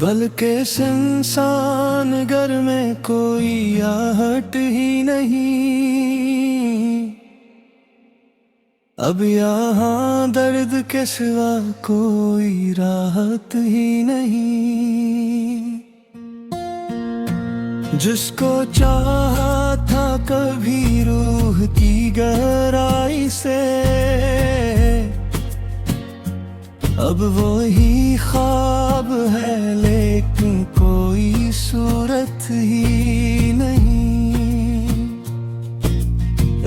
बल्कि इंसान घर में कोई आहट ही नहीं। अब यहाँ दर्द के सिवा कोई राहत ही नहीं। जिसको चाहा था कभी रूह की गहराई से, अब वो ही ख्वाब है लेकिन कोई सूरत ही नहीं।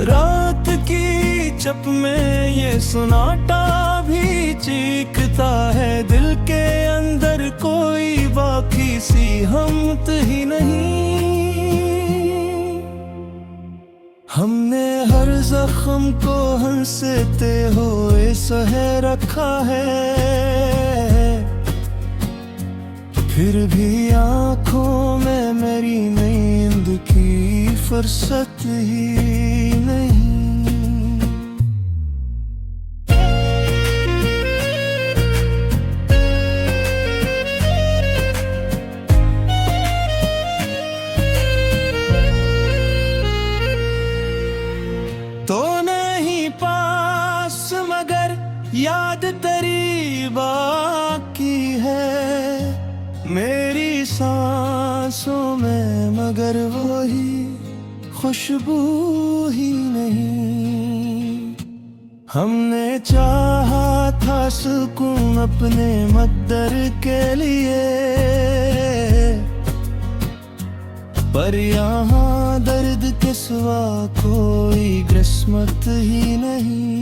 रात की चप में ये सन्नाटा भी चीखता है, दिल के अंदर कोई बाकी सी हमत ही नहीं। हमने हर जख्म को हंसते हुए सह रखा है, फिर भी आँखों में मेरी नींद की फुर्सत ही नहीं। तो नहीं पास मगर याद तेरी बाकी है, मेरी सांसों में मगर वही खुशबू ही नहीं। हमने चाहा था सुकून अपने मकदर के लिए, पर यहाँ दर्द के सिवा कोई किस्मत ही नहीं।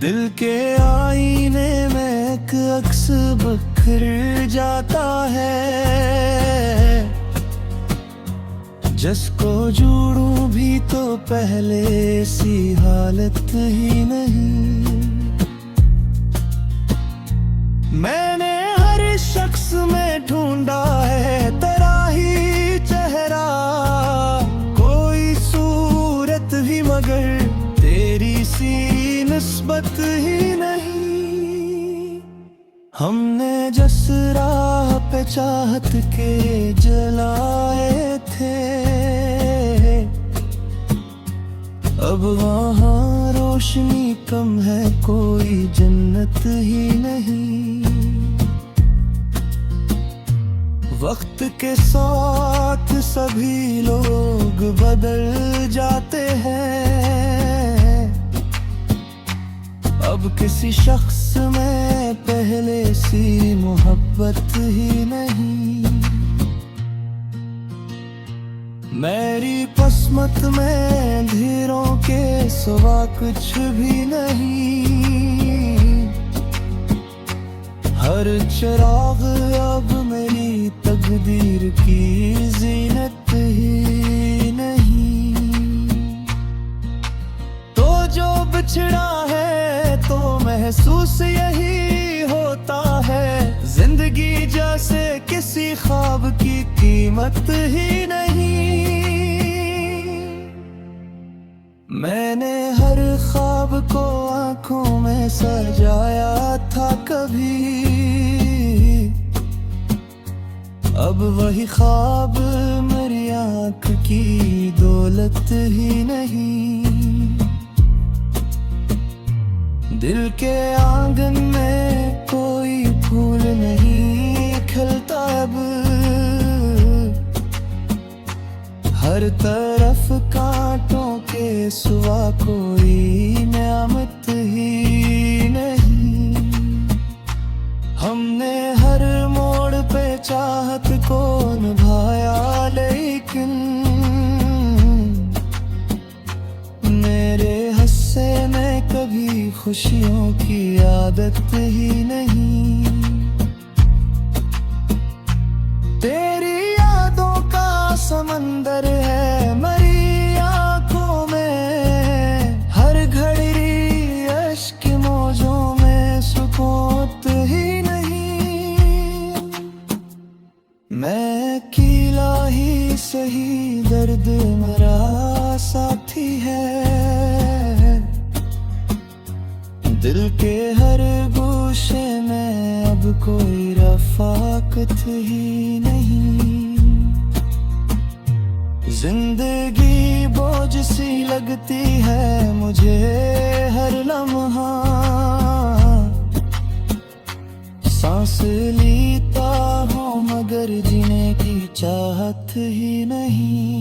दिल के आईने में एक अक्स बिखर जाता है, जिसको जोड़ूं भी तो पहले सी हालत ही नहीं। मैंने हर शख्स में ढूंढा है तेरा ही चेहरा, कोई सूरत भी मगर तेरी सी निस्बत ही नहीं। हमने जिस राह पे चाहत के जलाए थे, अब वहाँ रोशनी कम है, कोई जन्नत ही नहीं। वक्त के साथ सभी लोग बदल जाते हैं, अब किसी शख्स में पहले सी मोहब्बत ही नहीं। मेरी किस्मत में धीरों के सिवा कुछ भी नहीं। हर चिराग अब मेरी तकदीर की जीनत ही नहीं। तो जो बिछड़ा है तो महसूस यही होता है, जिंदगी जैसे किसी ख्वाब की कीमत ही नहीं। मैंने हर ख्वाब को आंखों में सजाया था कभी, अब वही ख्वाब मेरी आँख की दौलत ही नहीं। दिल के आंगन में कोई फूल नहीं खिलता अब, हर तरफ कांटों के सिवा कोई नेमत ही नहीं। हमने हर मोड़ पे चाहत को निभाया, लेकिन मेरे हंसे में कभी खुशियों की आदत ही नहीं। तेरी यादों का समंदर है मेरी आंखों में, हर घड़ी अश्क मौजों में सुकून ही नहीं। मैं अकेला ही सही, दर्द मेरा साथी है, दिल के हर आगोशे में अब कोई रफाकत ही नहीं। जिंदगी बोझ सी लगती है मुझे हर लम्हा, सांस लेता हूँ मगर जीने की चाहत ही नहीं।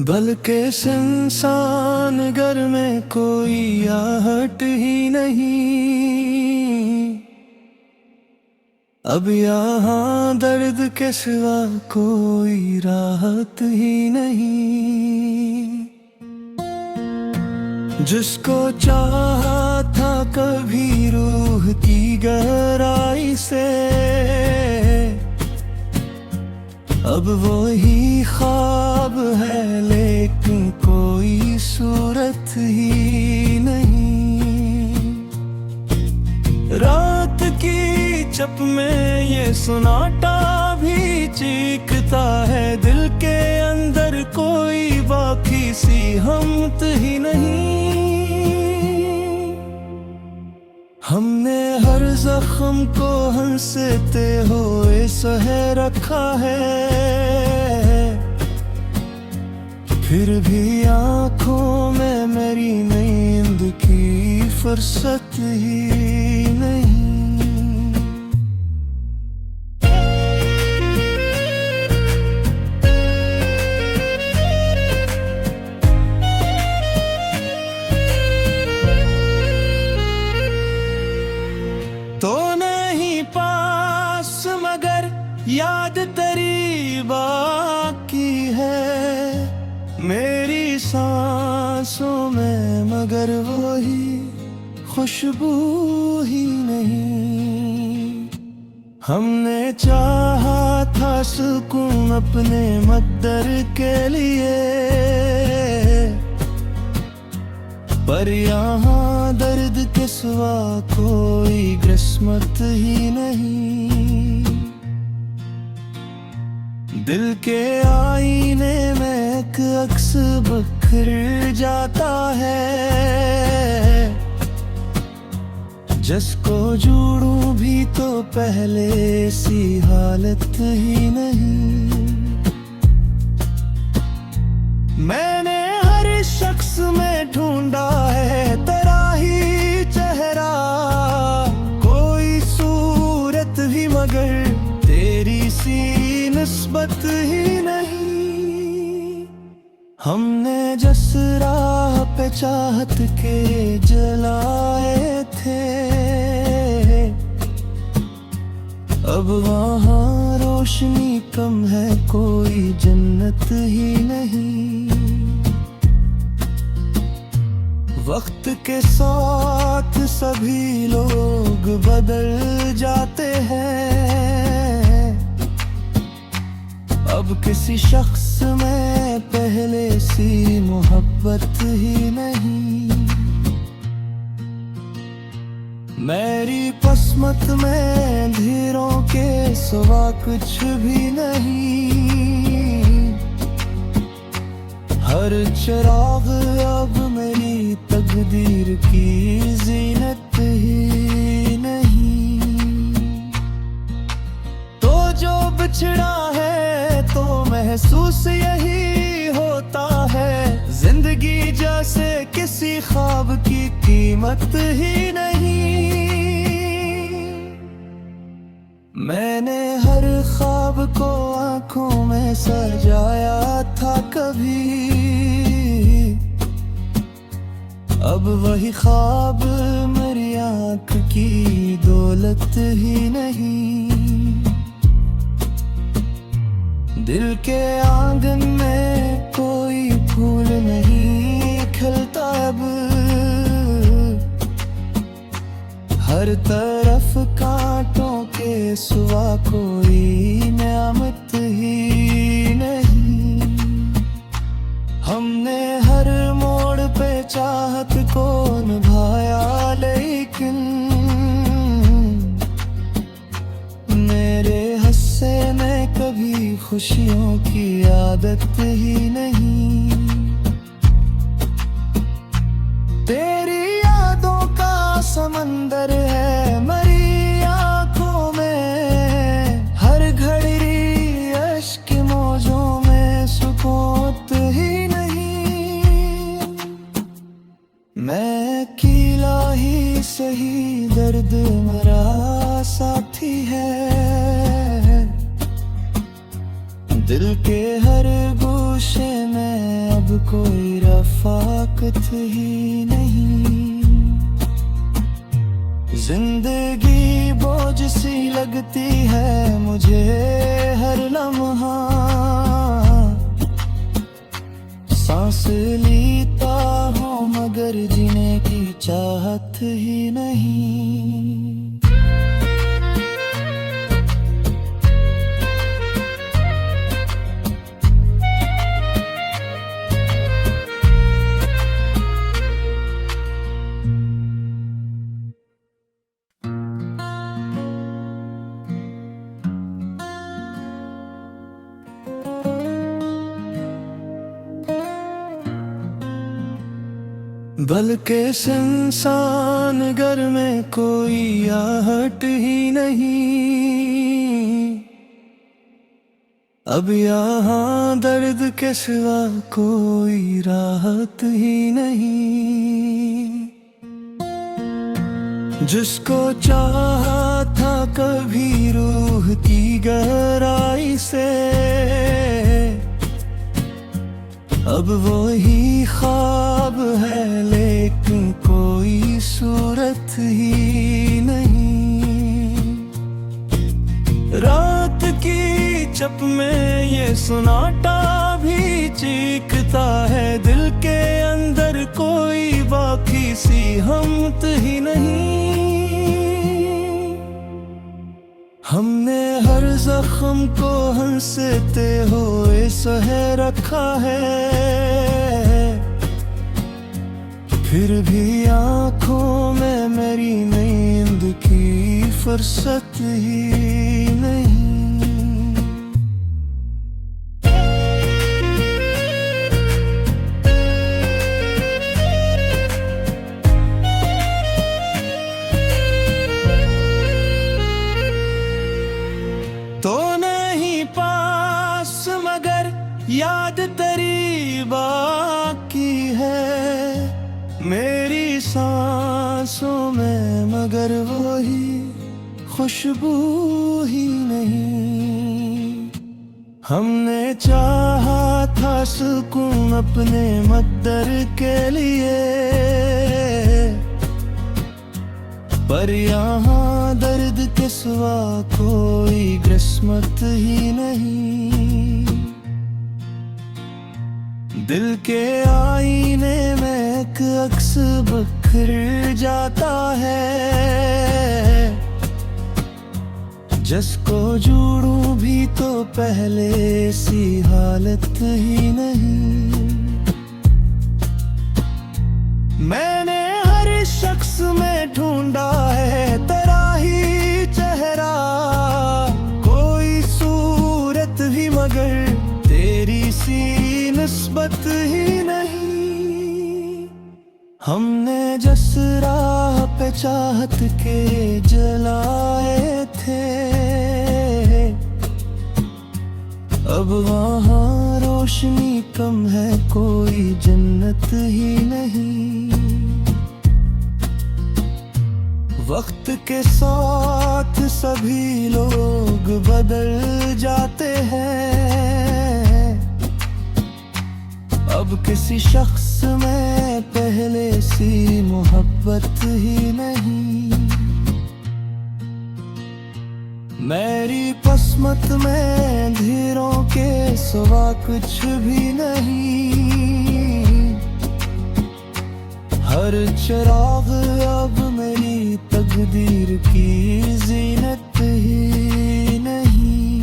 बल्कि इस इंसान घर में कोई आहट ही नहीं। अब यहाँ दर्द के सिवा कोई राहत ही नहीं। जिसको चाहा था कभी रूह की गहराई से, अब वही ख्वाब है लेकिन कोई सूरत ही नहीं। रात की चप में ये सन्नाटा भी चीखता है, दिल के अंदर कोई बाकी सी हमत ही नहीं। हमने हर जख्म को हंसते हुए सह रखा है, फिर भी आँखों में मेरी नींद की फुर्सत ही नहीं। तो नहीं पास मगर याद तेरी बाकी है, मेरी सांसों में मगर वही खुशबू ही नहीं। हमने चाहा था सुकून अपने मकदर के लिए, पर यहाँ दर्द के सिवा कोई किस्मत ही नहीं। दिल के आईने में एक अक्स बिखर जाता है, जिसको जोड़ूं भी तो पहले सी हालत ही नहीं। मैंने हर शख्स में ढूंढा है तेरा ही चेहरा, कोई सूरत भी मगर तेरी सी निस्बत ही नहीं। हमने जिस राह पे चाहत के जलाए थे, अब वहाँ रोशनी कम है, कोई जन्नत ही नहीं। वक्त के साथ सभी लोग बदल जाते हैं, अब किसी शख्स में पहले सी मोहब्बत ही नहीं। मेरी किस्मत में धीरों के सिवा कुछ भी नहीं। हर चिराग अब मेरी तकदीर की जीनत ही नहीं। तो जो बिछड़ा है तो महसूस यही होता है, जिंदगी जैसे किसी ख्वाब की कीमत ही नहीं। मैंने हर ख्वाब को आंखों में सजाया था कभी, अब वही ख्वाब मेरी आंख की दौलत ही नहीं। दिल के आंगन में कोई फूल नहीं खिलता अब, हर तरफ कांटों के सिवा कोई नेमत ही नहीं। हमने हर मोड़ पे चाहत को निभाया, लेकिन मेरे हंसे में कभी खुशियों की आदत ही नहीं। तेरी यादों का समंदर है मरी आंखों में, हर घड़ी अश्क मौजों में सुकून ही नहीं। मैं अकेला ही सही, दर्द मेरा साथी है। दिल के हर गोशे में अब कोई रफाकत ही नहीं। जिंदगी बोझ सी लगती है मुझे हर लम्हा, सांस लेता हूँ मगर जीने की चाहत ही नहीं। बल्कि इंसान घर में कोई आहट ही नहीं। अब यहाँ दर्द के सिवा कोई राहत ही नहीं। जिसको चाहा था कभी रूह की गहराई से, अब वही ख्वाब है लेकिन कोई सूरत ही नहीं। रात की चप में ये सन्नाटा भी चीखता है, दिल के अंदर कोई बाकी सी हमत ही नहीं। हमने हर जख्म को हंसते हुए सह रखा है, फिर भी आंखों में मेरी नींद की फुर्सत ही नहीं। तो नहीं पास मगर याद तेरी बाकी है, मेरी सांसों में मगर वही खुशबू ही नहीं। हमने चाहा था सुकून अपने मद्दर के लिए, पर यहाँ दर्द के सिवा कोई किस्मत ही नहीं। दिल के आईने में एक अक्स बिखर जाता है, जिसको जोड़ूं भी तो पहले सी हालत ही नहीं। मैंने हर शख्स में ढूंढा है तेरा ही चेहरा, कोई सूरत भी मगर तेरी सी निस्बत ही नहीं। हमने जिस राह पे चाहत के जलाए थे, अब वहाँ रोशनी कम है, कोई जन्नत ही नहीं। वक्त के साथ सभी लोग बदल जाते हैं, अब किसी शख्स में पहले सी मोहब्बत ही नहीं। मेरी किस्मत में धीरों के सिवा कुछ भी नहीं। हर चिराग अब मेरी तकदीर की जीनत ही नहीं।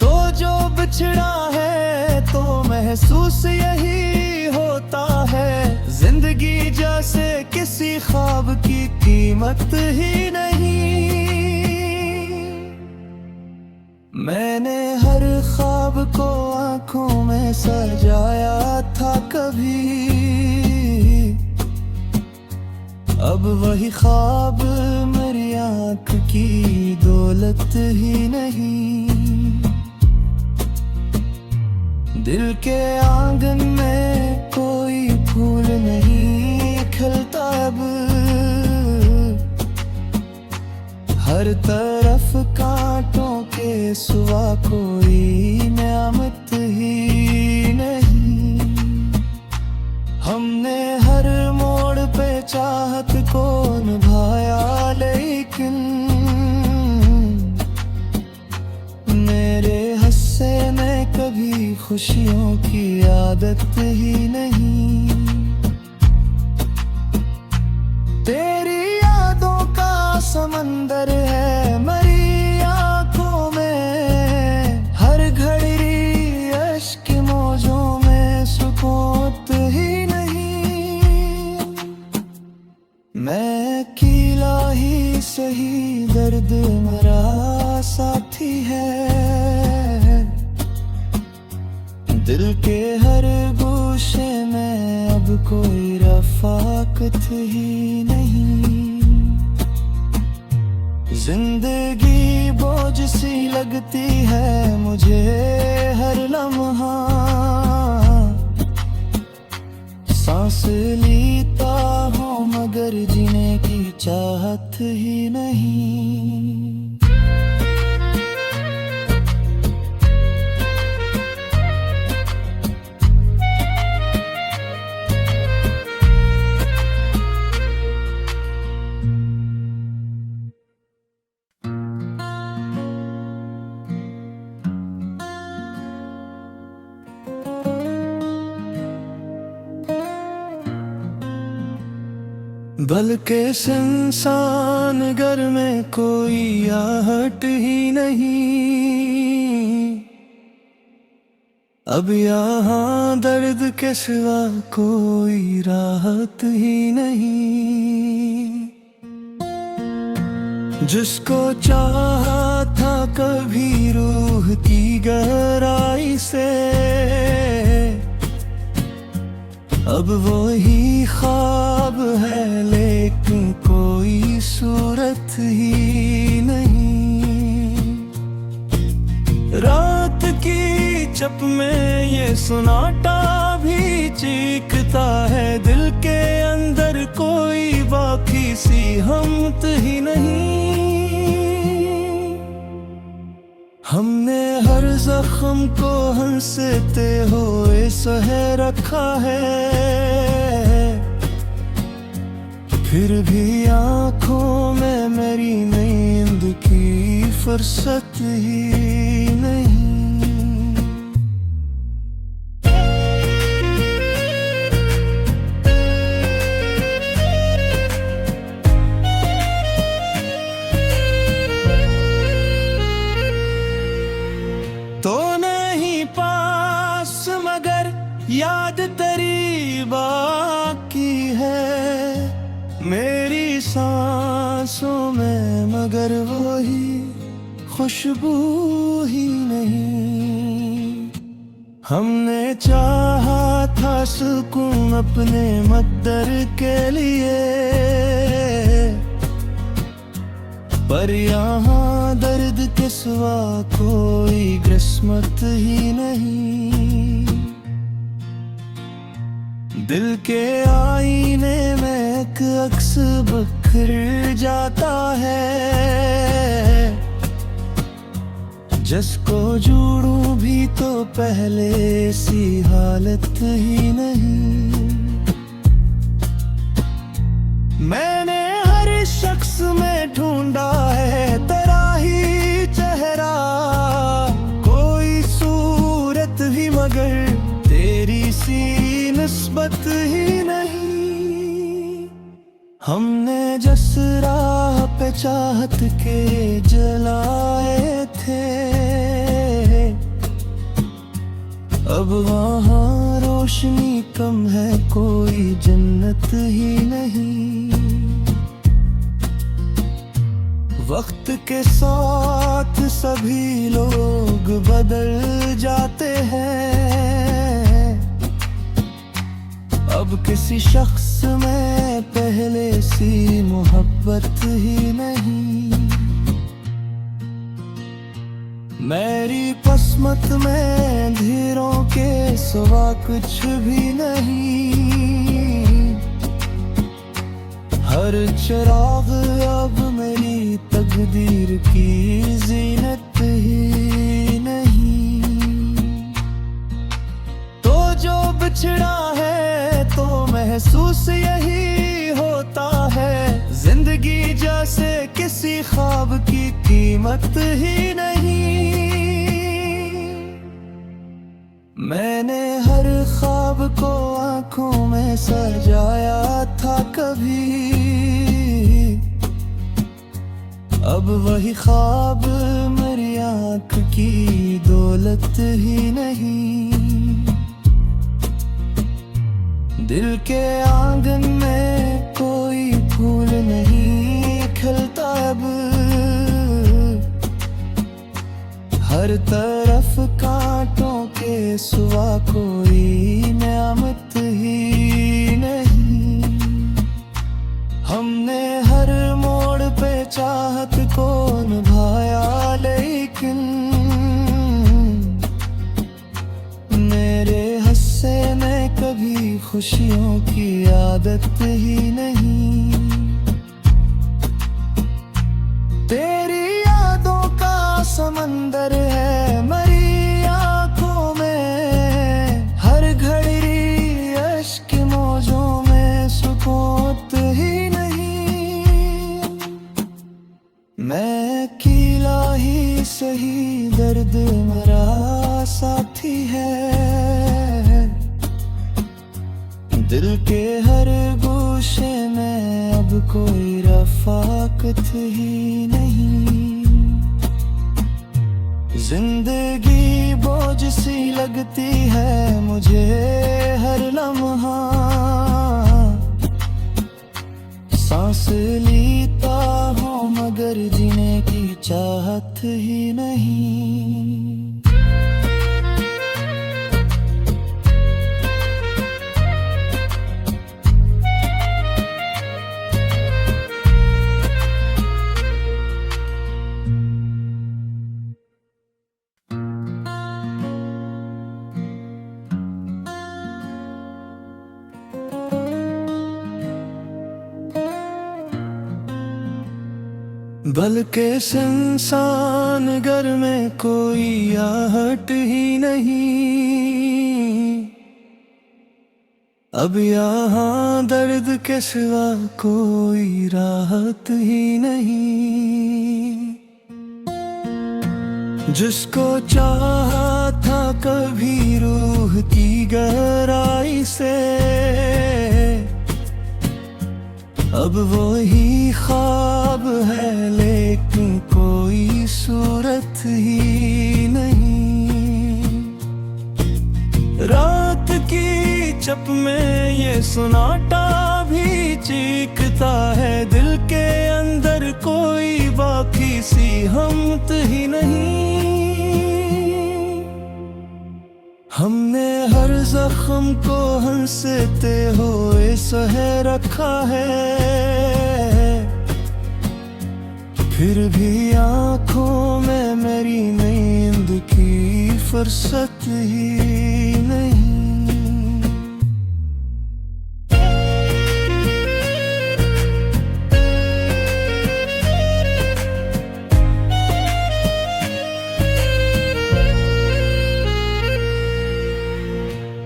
तो जो बिछड़ा है तो महसूस यही होता है, जिंदगी जैसे किसी ख्वाब की कीमत ही नहीं। मैंने हर ख्वाब को आंखों में सजाया था कभी, अब वही ख्वाब मेरी आंख की दौलत ही नहीं। दिल के आंगन में कोई फूल नहीं खिलता अब, हर तरफ कांटों के सिवा कोई नेमत ही नहीं। हमने हर मोड़ पे चाहत को निभाया, लेकिन मेरे हंसे में कभी खुशियों की आदत ही नहीं। तेरी यादों का समंदर है मेरी आंखों में, हर घड़ी अश्क मौजों में सुकून ही नहीं। मैं अकेला ही सही, दर्द मेरा साथी है, दिल के हर गोशे में अब कोई रफाकत ही नहीं। जिंदगी बोझ सी लगती है मुझे हर लम्हा, सांस लेता हूँ मगर जीने की चाहत ही नहीं। बल्कि इंसान घर में कोई आहट ही नहीं, अब यहाँ दर्द के सिवा कोई राहत ही नहीं। जिसको चाहा था कभी रूह की गहराई से, अब वही ख्वाब है लेकिन कोई सूरत ही नहीं। रात की चप में ये सन्नाटा भी चीखता है, दिल के अंदर कोई बाकी सी हमत ही नहीं। हमने हर जख्म को हंसते हुए सह रखा है, फिर भी आंखों में मेरी नींद की फुर्सत ही नहीं। तो नहीं पास मगर याद तेरी बाकी है, मेरी सांसों में मगर वही खुशबू ही नहीं। हमने चाहा था सुकून अपने मकदर के लिए, पर यहाँ दर्द के सिवा कोई किस्मत ही नहीं। दिल के आईने में एक अक्स बिखर जाता है, जिसको जोड़ूं भी तो पहले सी हालत ही नहीं। मैंने हर शख्स में ढूंढा है तेरा ही चेहरा, कोई सूरत भी मगर तेरी सी निस्बत ही नहीं। हमने जिस राह पे चाहत के जलाए थे, अब वहाँ रोशनी कम है, कोई जन्नत ही नहीं। वक्त के साथ सभी लोग बदल जाते हैं, अब किसी शख्स में पहले सी मोहब्बत ही नहीं। मेरी किस्मत में धीरों के सिवा कुछ भी नहीं। हर चिराग अब मेरी तकदीर की जीनत ही नहीं। तो जो बिछड़ा है तो महसूस यही होता है, जिंदगी जैसे किसी ख्वाब की कीमत ही नहीं। मैंने हर ख्वाब को आंखों में सजाया था कभी, अब वही ख्वाब मेरी आंख की दौलत ही नहीं। दिल के आंगन में कोई फूल नहीं खिलता अब, हर तरफ कांटों के सिवा कोई नेमत ही नहीं। हमने हर मोड़ पे चाहत को निभाया, लेकिन मेरे हंसे में कभी खुशियों की आदत ही नहीं। तेरी यादों का समंदर है मेरी आंखों में, हर घड़ी अश्क मौजों में सुकून ही नहीं। मैं अकेला ही सही, दर्द मेरा साथी है, दिल के हर गोशे में अब कोई रफाकत ही नहीं। जिंदगी बोझ सी लगती है मुझे हर लम्हा, सांस लेता हूँ मगर जीने की चाहत ही नहीं। बल्कि इस इंसान घर में कोई आहट ही नहीं, अब यहाँ दर्द के सिवा कोई राहत ही नहीं। जिसको चाहा था कभी रूह की गहराई से, अब वही ख्वाब है लेकिन कोई सूरत ही नहीं। रात की चप में ये सुनाटा भी चीखता है, दिल के अंदर कोई बाकी सी हमत ही नहीं। हमने हर जख्म को हंसते हुए सह रखा है, फिर भी आंखों में मेरी नींद की फुर्सत ही नहीं।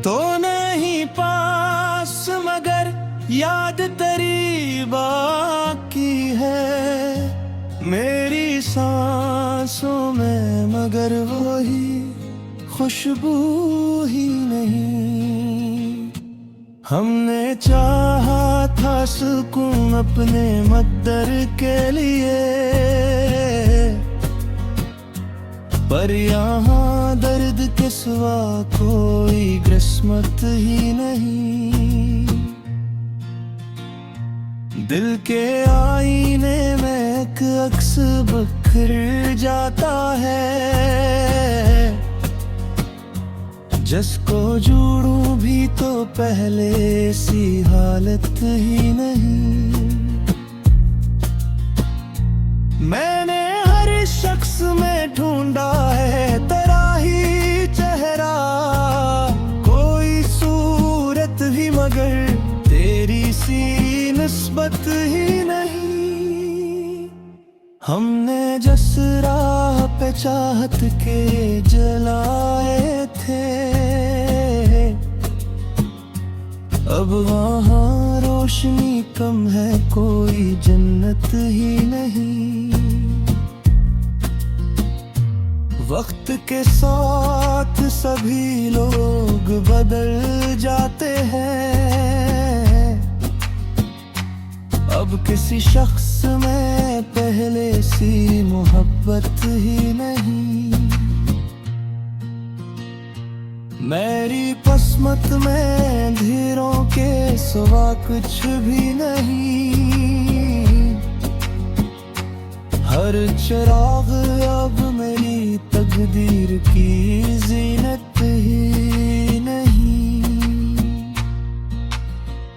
तो नहीं पास मगर याद तेरी बाकी है, मेरी सांसों में मगर वही खुशबू ही नहीं। हमने चाहा था सुकून अपने मकदर के लिए, पर यहाँ दर्द के सिवा कोई किस्मत ही नहीं। दिल के आईने में एक अक्स बिखर जाता है, जिसको जोड़ूं भी तो पहले सी हालत ही नहीं। मैंने हर शख्स में ढूंढा है तेरा ही चेहरा, कोई सूरत भी मगर तेरी सी निस्बत ही नहीं। हमने जिस राह पे चाहत के जलाए थे, अब वहाँ रोशनी कम है, कोई जन्नत ही नहीं। वक्त के साथ सभी लोग बदल जाते हैं, अब किसी शख्स में पहले सी मोहब्बत ही नहीं। मेरी किस्मत में धीरों के सिवा कुछ भी नहीं, हर चिराग अब मेरी तकदीर की जीनत ही नहीं।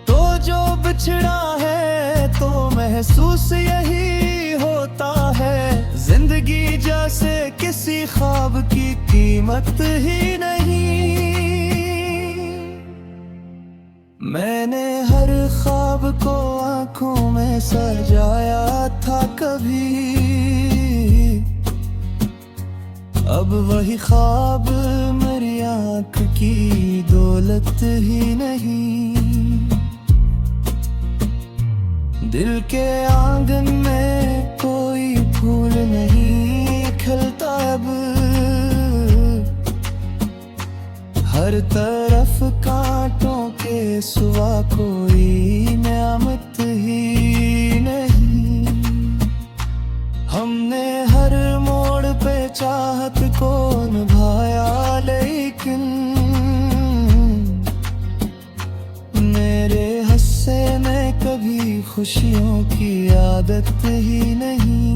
तो जो बिछड़ा है तो महसूस यही होता है, जिंदगी जैसे किसी ख्वाब की कीमत ही नहीं। मैंने हर ख्वाब को आंखों में सजाया था कभी, अब वही ख्वाब मेरी आंख की दौलत ही नहीं। दिल के आंगन में कोई फूल नहीं खिलता अब, हर तरफ कांटों के सिवा कोई नेमत ही नहीं। हमने हर मोड़ पे चाहत को निभाया, लेकिन मेरे हंसे में कभी खुशियों की आदत ही नहीं।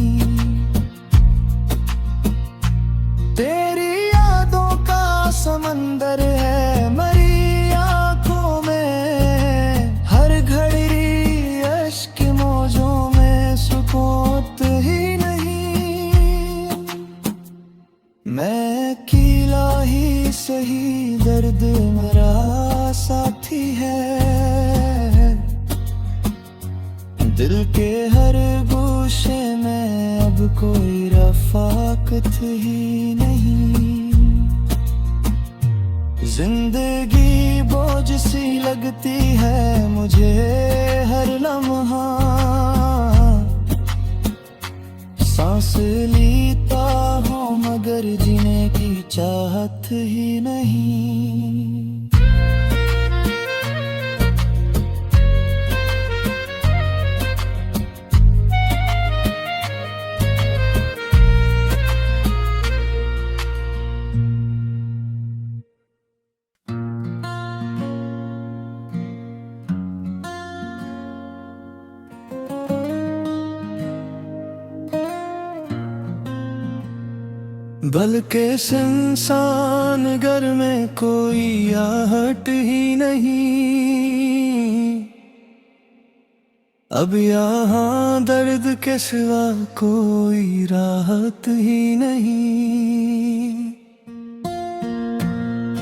तेरी यादों का समंदर है मेरी आंखों में, हर घड़ी अश्क मौजों में सुकून ही नहीं। मैं अकेला ही सही, दर्द मेरा साथी है, दिल के हर गोशे में अब कोई रफाकत ही नहीं। जिंदगी बोझ सी लगती है मुझे हर लम्हा, सांस लेता हूँ मगर जीने की चाहत ही नहीं। बल्कि इंसान घर में कोई आहट ही नहीं, अब यहाँ दर्द के सिवा कोई राहत ही नहीं।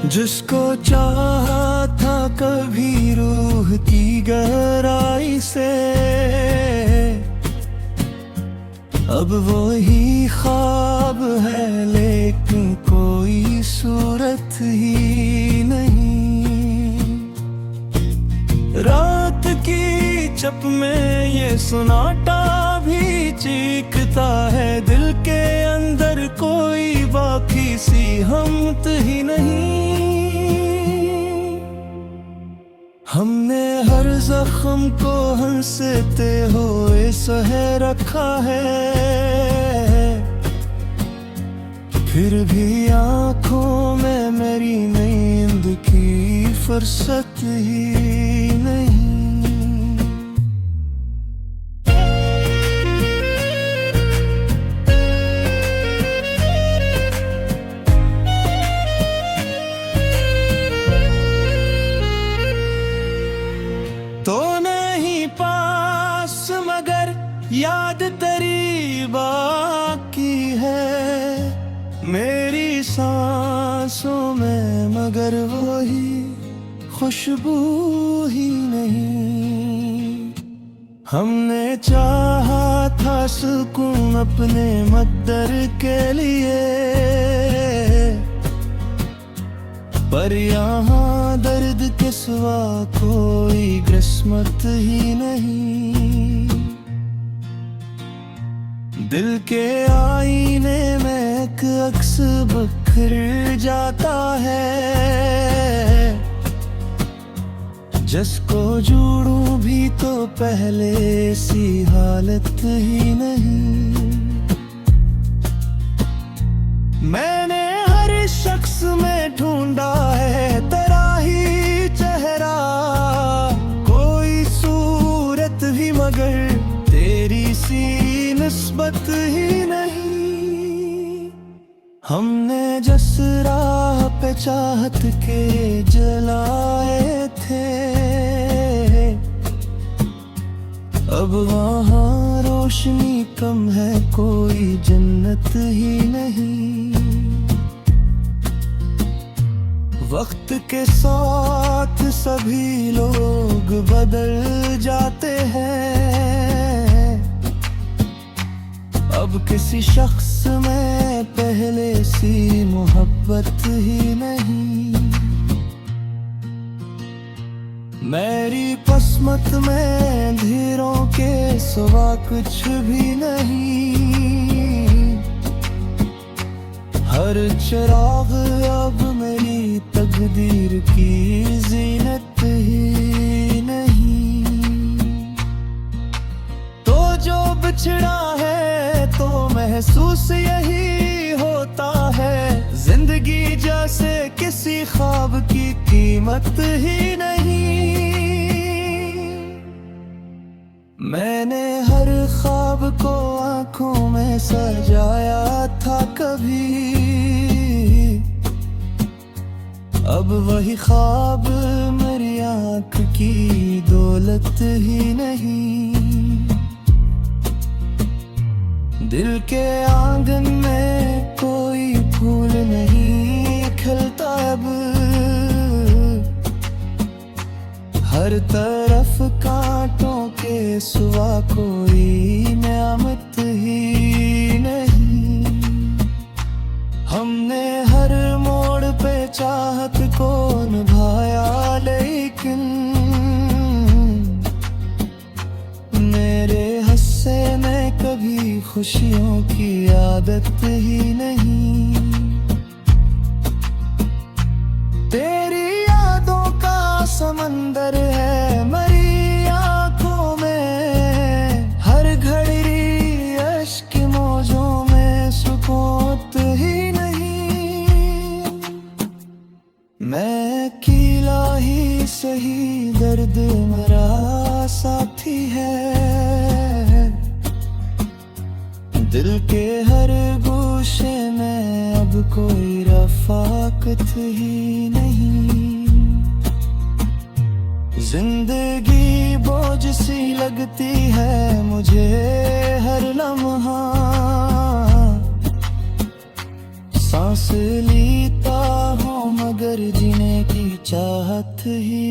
जिसको चाहा था कभी रूह की गहराई से, अब वही ख्वाब है लेकिन कोई सूरत ही नहीं। रात की चप में ये सुनाटा भी चीखता है, दिल के अंदर कोई बाकी सी हमत ही नहीं। हमने हर जख्म को हंसते हुए सह रखा है, फिर भी आंखों में मेरी नींद की फुर्सत ही नहीं। तो नहीं पास मगर याद तेरी बाकी है, मेरी सांसों में मगर वही खुशबू ही नहीं। हमने चाहा था सुकून अपने मकदर के लिए, पर यहाँ दर्द के सिवा कोई किस्मत ही नहीं। दिल के आईने में एक अक्स बिखर जाता है, जिसको जोड़ूं भी तो पहले सी हालत ही नहीं। मैंने हर शख्स में ढूंढा है तेरा ही चेहरा, कोई सूरत भी मगर तेरी सी निस्बत ही नहीं। हमने जिस राह पे चाहत के जलाए थे, अब वहाँ रोशनी कम है, कोई जन्नत ही नहीं। वक्त के साथ सभी लोग बदल जाते हैं, अब किसी शख्स में पहले सी मोहब्बत ही नहीं। मेरी किस्मत में धीरों के सिवा कुछ भी नहीं, हर चिराग अब मेरी तकदीर की जीनत ही नहीं। तो जो बिछड़ा है तो महसूस यही होता है, जिंदगी जैसे किसी ख्वाब की कीमत ही नहीं। मैंने हर ख्वाब को आंखों में सजाया था कभी, अब वही ख्वाब मेरी आंख की दौलत ही नहीं। दिल के आंगन में कोई फूल नहीं खिलता अब, हर तरफ कांटों के सिवा कोई नेमत ही नहीं। हमने हर मोड़ पे चाहत को निभाया, लेकिन मेरे हंसने में कभी खुशियों की आदत ही नहीं। तेरी यादों का समंदर है मरी आंखों में, हर घड़ी अश्क की मौजों में सुकून ही नहीं। मैं अकेला ही सही दर्द मेरा साथी है, दिल के हर गोशे में अब कोई रफाकत ही नहीं। जिंदगी बोझ सी लगती है मुझे हर लम्हा, सांस लेता हूँ मगर जीने की चाहत ही